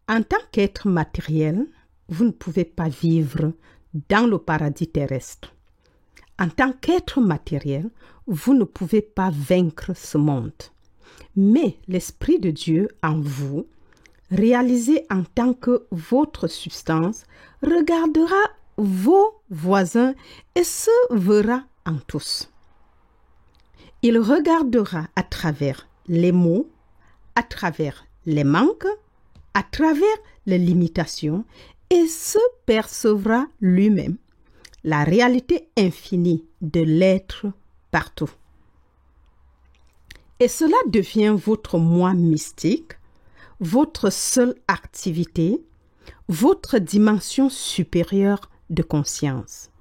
En tant qu'être matériel, vous ne pouvez pas vivre dans le paradis terrestre. En tant qu'être matériel, vous ne pouvez pas vaincre ce monde. Mais l'Esprit de Dieu en vous, réalisé en tant que votre substance, regardera vos voisins et se verra en tous. Il regardera à travers les maux, à travers les manques, à travers les limitations et se percevra lui-même la réalité infinie de l'être partout. Et cela devient votre moi mystique, votre seule activité, votre dimension supérieure de conscience.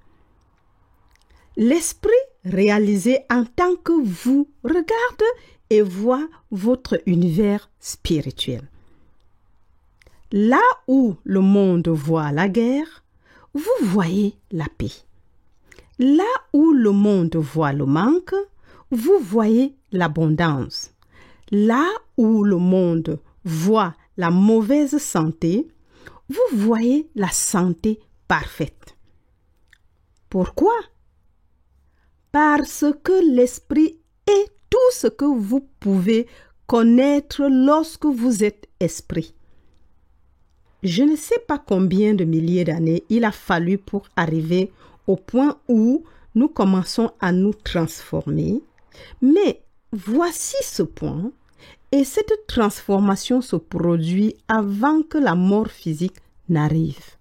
L'esprit réalisé en tant que vous regarde et voit votre univers spirituel. Là où le monde voit la guerre, vous voyez la paix. Là où le monde voit le manque, vous voyez l'abondance. Là où le monde voit la mauvaise santé, vous voyez la santé parfaite. Pourquoi? Parce que l'esprit est tout ce que vous pouvez connaître lorsque vous êtes esprit. Je ne sais pas combien de milliers d'années il a fallu pour arriver au point où nous commençons à nous transformer, mais voici ce point, et cette transformation se produit avant que la mort physique n'arrive.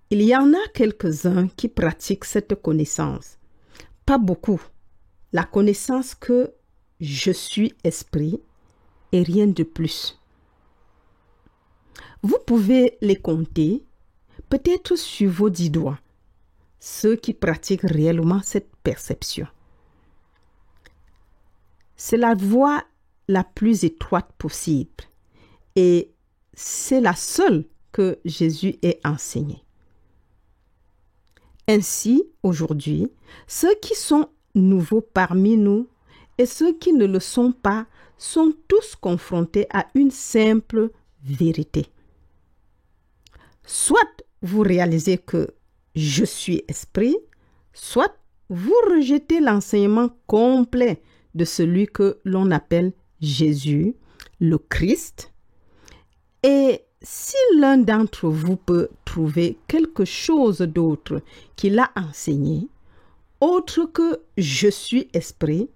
Il y en a quelques-uns qui pratiquent cette connaissance, pas beaucoup, la connaissance que je suis esprit et rien de plus. Vous pouvez les compter, peut-être sur vos 10 doigts, ceux qui pratiquent réellement cette perception. C'est la voie la plus étroite possible et c'est la seule que Jésus ait enseignée. Ainsi, aujourd'hui, ceux qui sont nouveaux parmi nous et ceux qui ne le sont pas sont tous confrontés à une simple vérité. Soit vous réalisez que je suis esprit, soit vous rejetez l'enseignement complet de celui que l'on appelle Jésus, le Christ. Et si l'un d'entre vous peut trouver quelque chose d'autre qu'il a enseigné, autre que je suis esprit,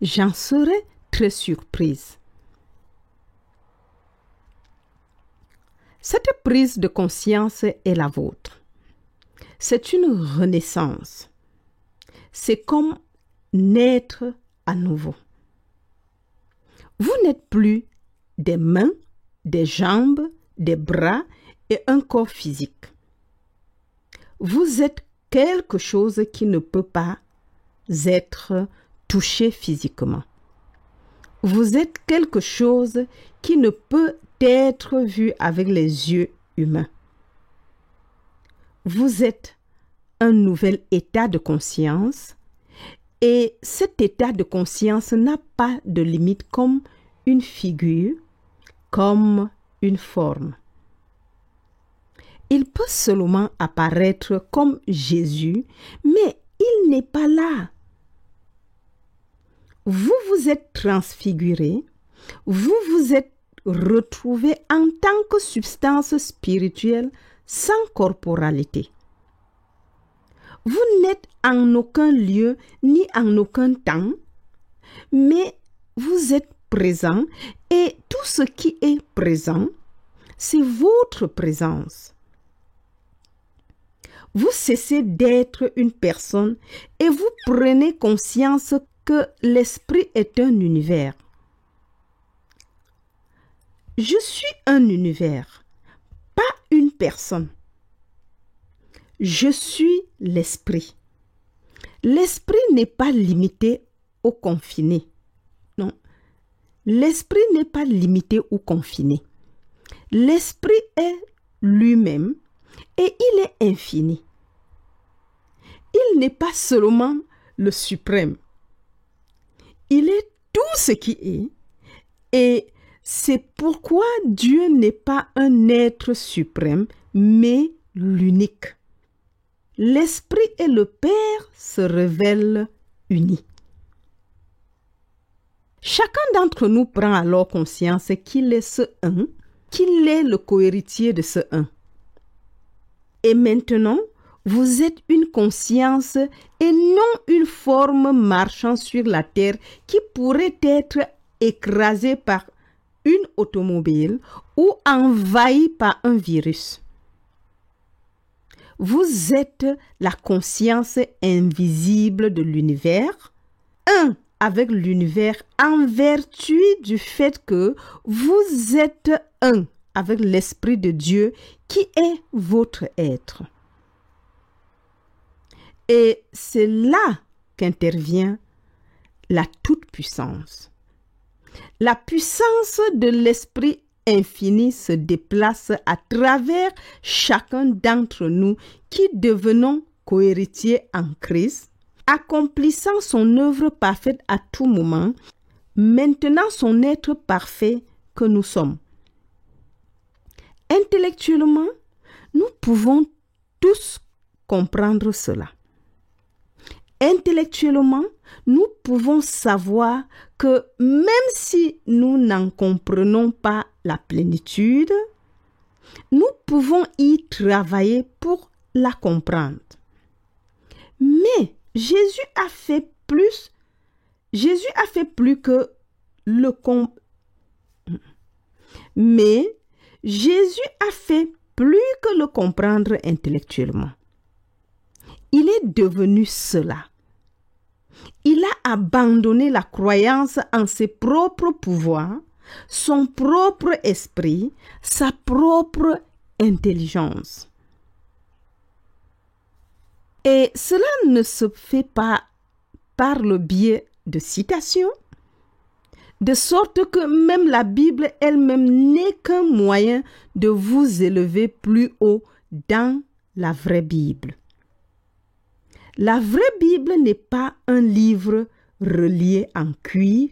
j'en serai très surprise. Cette prise de conscience est la vôtre. C'est une renaissance. C'est comme naître à nouveau. Vous n'êtes plus des mains, des jambes, des bras et un corps physique. Vous êtes quelque chose qui ne peut pas être touché physiquement. Vous êtes quelque chose qui ne peut être vu avec les yeux humains. Vous êtes un nouvel état de conscience et cet état de conscience n'a pas de limite comme une figure, comme une forme. Il peut seulement apparaître comme Jésus, mais il n'est pas là. Vous vous êtes transfiguré, vous vous êtes retrouvé en tant que substance spirituelle sans corporalité. Vous n'êtes en aucun lieu ni en aucun temps, mais vous êtes présent et tout ce qui est présent, c'est votre présence. Vous cessez d'être une personne et vous prenez conscience que l'esprit est un univers. Je suis un univers, pas une personne. Je suis l'esprit. L'esprit n'est pas limité au confiné. Non. L'esprit n'est pas limité ou confiné. L'esprit est lui-même et il est infini. Il n'est pas seulement le suprême. Il est tout ce qui est et C'est pourquoi Dieu n'est pas un être suprême, mais l'unique. L'Esprit et le Père se révèlent unis. Chacun d'entre nous prend alors conscience qu'il est ce un, qu'il est le cohéritier de ce un. Et maintenant, vous êtes une conscience et non une forme marchant sur la terre qui pourrait être écrasée par une automobile ou envahie par un virus. Vous êtes la conscience invisible de l'univers, un avec l'univers en vertu du fait que vous êtes un avec l'Esprit de Dieu qui est votre être. Et c'est là qu'intervient la toute-puissance. La puissance de l'Esprit infini se déplace à travers chacun d'entre nous qui devenons cohéritiers en Christ, accomplissant son œuvre parfaite à tout moment, maintenant son être parfait que nous sommes. Intellectuellement, nous pouvons tous comprendre cela. Intellectuellement, nous pouvons savoir que même si nous n'en comprenons pas la plénitude, nous pouvons y travailler pour la comprendre. Mais Jésus a fait plus que le comprendre intellectuellement. Il est devenu cela. Il a abandonné la croyance en ses propres pouvoirs, son propre esprit, sa propre intelligence. Et cela ne se fait pas par le biais de citations, de sorte que même la Bible elle-même n'est qu'un moyen de vous élever plus haut dans la vraie Bible. La vraie Bible n'est pas un livre relié en cuir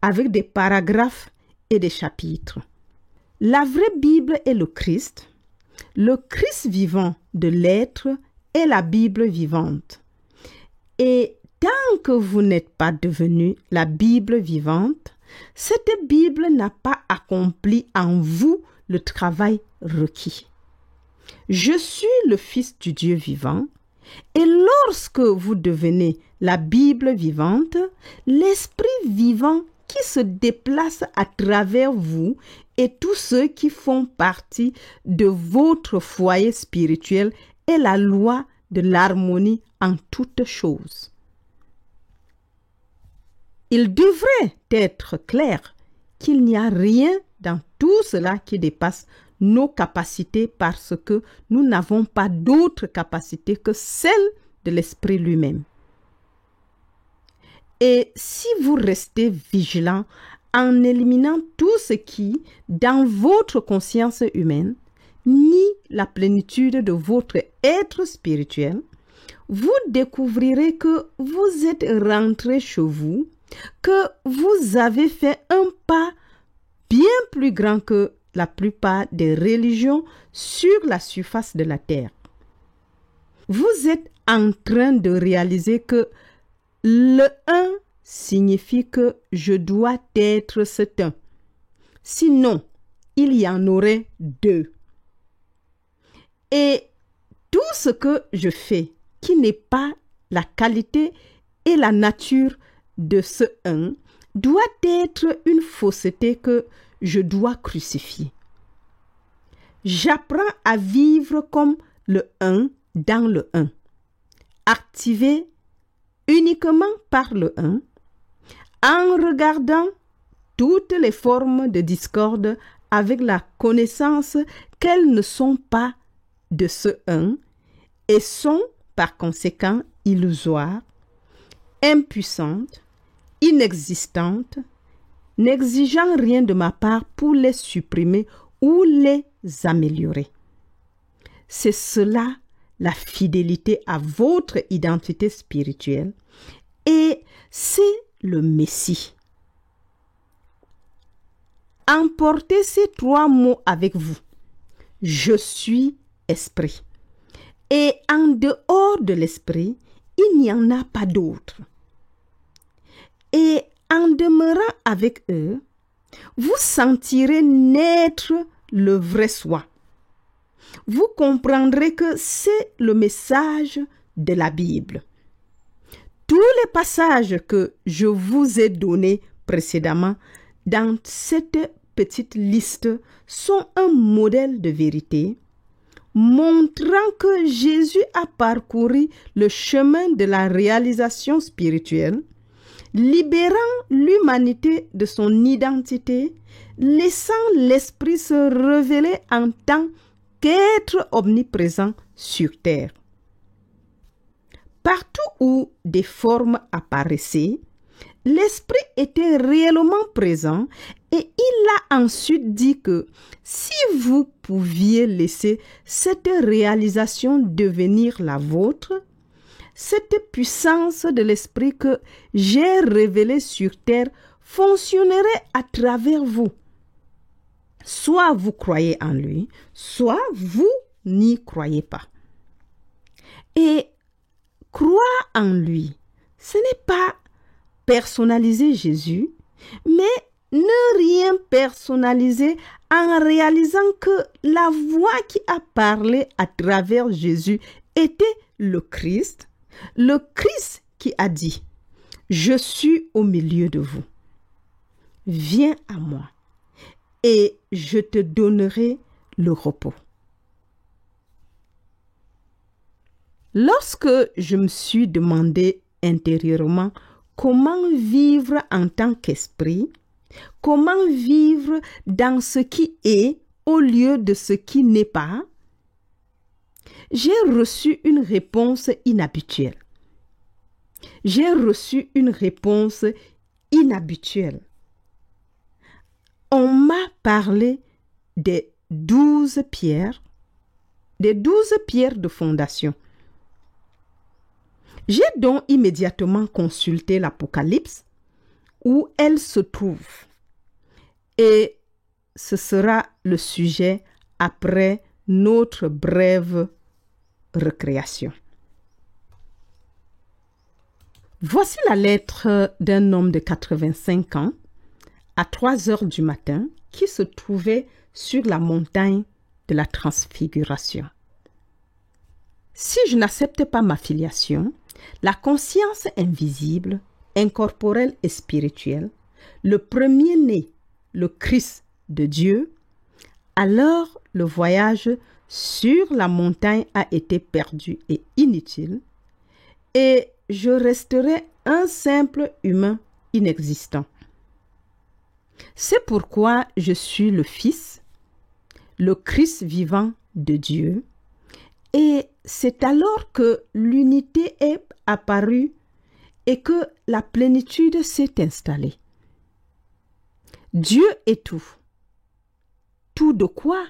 avec des paragraphes et des chapitres. La vraie Bible est le Christ vivant de l'être est la Bible vivante. Et tant que vous n'êtes pas devenu la Bible vivante, cette Bible n'a pas accompli en vous le travail requis. Je suis le Fils du Dieu vivant. Et lorsque vous devenez la Bible vivante, l'Esprit vivant qui se déplace à travers vous et tous ceux qui font partie de votre foyer spirituel est la loi de l'harmonie en toutes choses. Il devrait être clair qu'il n'y a rien dans tout cela qui dépasse nos capacités parce que nous n'avons pas d'autres capacités que celles de l'Esprit lui-même. Et si vous restez vigilant en éliminant tout ce qui, dans votre conscience humaine, nie la plénitude de votre être spirituel, vous découvrirez que vous êtes rentré chez vous, que vous avez fait un pas bien plus grand que la plupart des religions sur la surface de la terre. Vous êtes en train de réaliser que le un signifie que je dois être cet un. Sinon, il y en aurait deux. Et tout ce que je fais, qui n'est pas la qualité et la nature de ce un, doit être une fausseté que je dois crucifier. J'apprends à vivre comme le un dans le un, activé uniquement par le un, en regardant toutes les formes de discorde avec la connaissance qu'elles ne sont pas de ce un et sont par conséquent illusoires, impuissantes, inexistantes, n'exigeant rien de ma part pour les supprimer ou les améliorer. C'est cela la fidélité à votre identité spirituelle et c'est le Messie. emportez ces 3 mots avec vous. Je suis esprit. Et en dehors de l'esprit, il n'y en a pas d'autre. Et en demeurant avec eux, vous sentirez naître le vrai soi. Vous comprendrez que c'est le message de la Bible. Tous les passages que je vous ai donnés précédemment dans cette petite liste sont un modèle de vérité, montrant que Jésus a parcouru le chemin de la réalisation spirituelle, libérant l'humanité de son identité, laissant l'Esprit se révéler en tant qu'être omniprésent sur terre. Partout où des formes apparaissaient, l'Esprit était réellement présent et il a ensuite dit que si vous pouviez laisser cette réalisation devenir la vôtre, cette puissance de l'Esprit que j'ai révélée sur terre fonctionnerait à travers vous. Soit vous croyez en lui, soit vous n'y croyez pas. Et croire en lui, ce n'est pas personnaliser Jésus, mais ne rien personnaliser en réalisant que la voix qui a parlé à travers Jésus était le Christ qui a dit « Je suis au milieu de vous. Viens à moi et je te donnerai le repos. » Lorsque je me suis demandé intérieurement comment vivre en tant qu'esprit, comment vivre dans ce qui est au lieu de ce qui n'est pas, j'ai reçu une réponse inhabituelle. J'ai reçu une réponse inhabituelle. On m'a parlé des 12 pierres de fondation. J'ai donc immédiatement consulté l'Apocalypse où elle se trouve. Et ce sera le sujet après notre brève récréation. Voici la lettre d'un homme de 85 ans à 3 heures du matin qui se trouvait sur la montagne de la Transfiguration. Si je n'accepte pas ma filiation, la conscience invisible, incorporelle et spirituelle, le premier-né, le Christ de Dieu, alors le voyage sur la montagne a été perdu et inutile, et je resterai un simple humain inexistant. C'est pourquoi je suis le Fils, le Christ vivant de Dieu, et c'est alors que l'unité est apparue et que la plénitude s'est installée. Dieu est tout. Tout de quoi?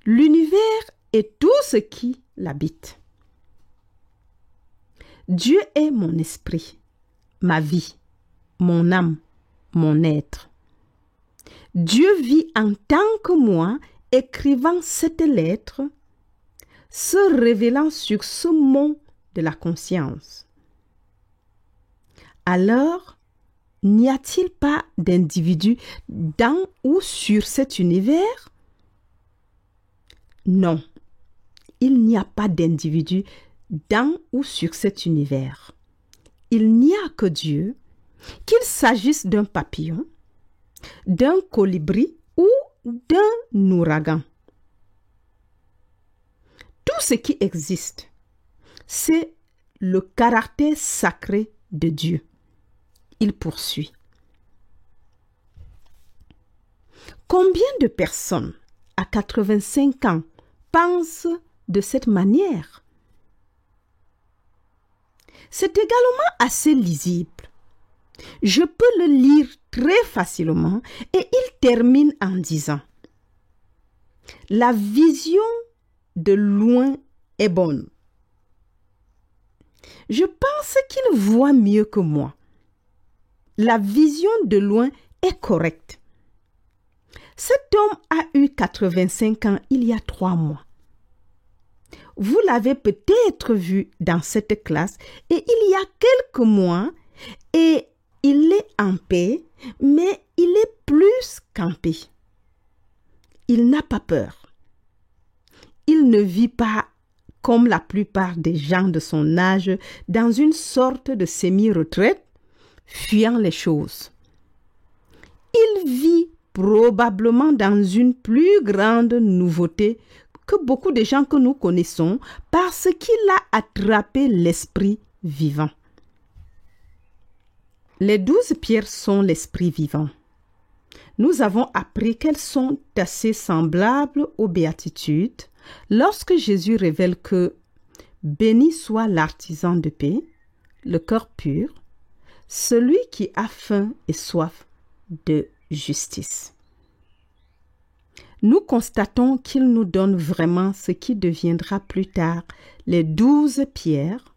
L'univers est tout ce qui l'habite. Dieu est mon esprit, ma vie, mon âme, mon être. Dieu vit en tant que moi, écrivant cette lettre, se révélant sur ce mont de la conscience. Alors, n'y a-t-il pas d'individu dans ou sur cet univers? Non, il n'y a pas d'individu dans ou sur cet univers. Il n'y a que Dieu, qu'il s'agisse d'un papillon, d'un colibri ou d'un ouragan. Tout ce qui existe, c'est le caractère sacré de Dieu. Il poursuit. Combien de personnes à 85 ans pensent de cette manière? C'est également assez lisible. Je peux le lire très facilement et il termine en disant « La vision de loin est bonne. Je pense qu'il voit mieux que moi. La vision de loin est correcte. Cet homme a eu 85 ans il y a 3 mois. Vous l'avez peut-être vu dans cette classe et il y a quelques mois et il est en paix, mais il est plus qu'en paix. Il n'a pas peur. Il ne vit pas comme la plupart des gens de son âge dans une sorte de semi-retraite, fuyant les choses. Il vit probablement dans une plus grande nouveauté que beaucoup de gens que nous connaissons parce qu'il a attrapé l'esprit vivant. Les 12 pierres sont l'esprit vivant. Nous avons appris qu'elles sont assez semblables aux béatitudes lorsque Jésus révèle que « Béni soit l'artisan de paix, le cœur pur, celui qui a faim et soif de justice. » Nous constatons qu'il nous donne vraiment ce qui deviendra plus tard les 12 pierres,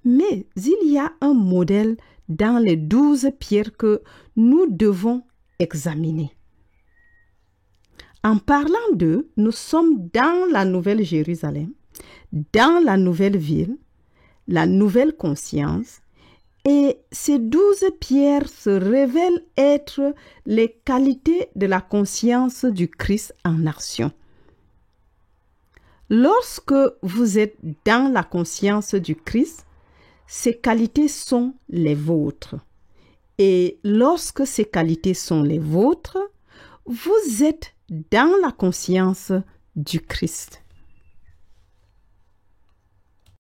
mais il y a un modèle dans les 12 pierres que nous devons examiner. En parlant d'eux, nous sommes dans la Nouvelle Jérusalem, dans la nouvelle ville, la nouvelle conscience, et ces 12 pierres se révèlent être les qualités de la conscience du Christ en action. Lorsque vous êtes dans la conscience du Christ, ces qualités sont les vôtres. Et lorsque ces qualités sont les vôtres, vous êtes dans la conscience du Christ.